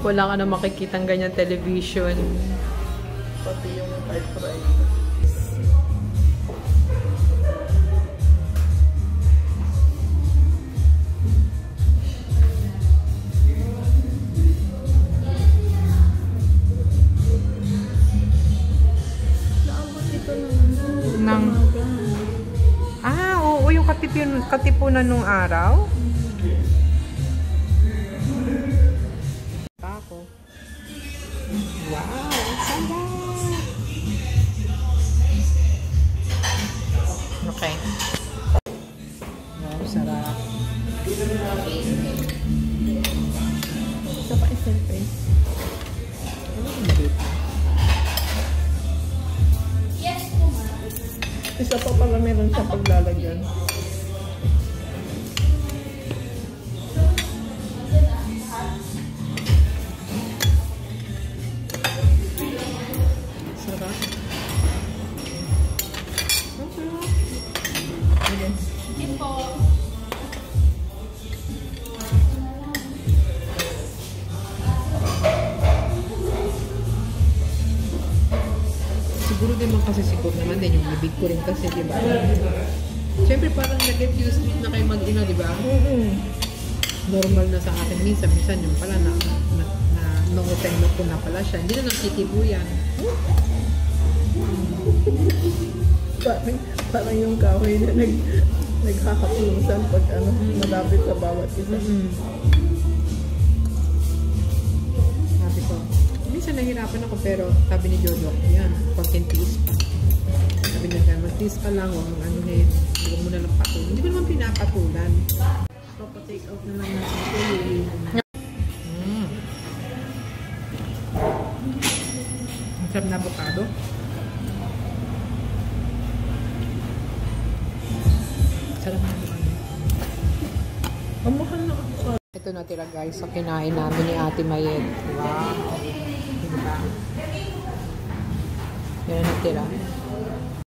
wala ka na makikitang ganyan television. Pati yung typewriter. Naabot ito Nang... Oo, yung katipunan nung araw. Ako. Wow, sarap! Okay. Wow, sarap. Isa pa iselfie. Isa pa pala meron sa paglalagyan. Sarap. Siguro din man kasi naman din yung bibig ko rin kasi, di ba? Siyempre parang nag-get used to it na kayo mag-ina, di ba? Normal na sa akin. Minsan yung pala na nanguteng ko na pala siya. Hindi na nakikitibuyan. Parang yung kahoy na naghahaplusan pag malapit sa bawat isa. Sabi ko, minsan nahirapan ako pero sabi ni Jojo, yan, kontintiis pa. Sabi niya, magtiis ka lang, huwag mo na lang patulan. Hindi ko naman pinapatulan. Papa-take out na lang natin ito. Ang sarap na avocado. Sarap na avocado. Ang mahal na avocado. Ito natira guys, sa kinain namin ni Ate Mayed. Wow! Diba? Yan ang natira.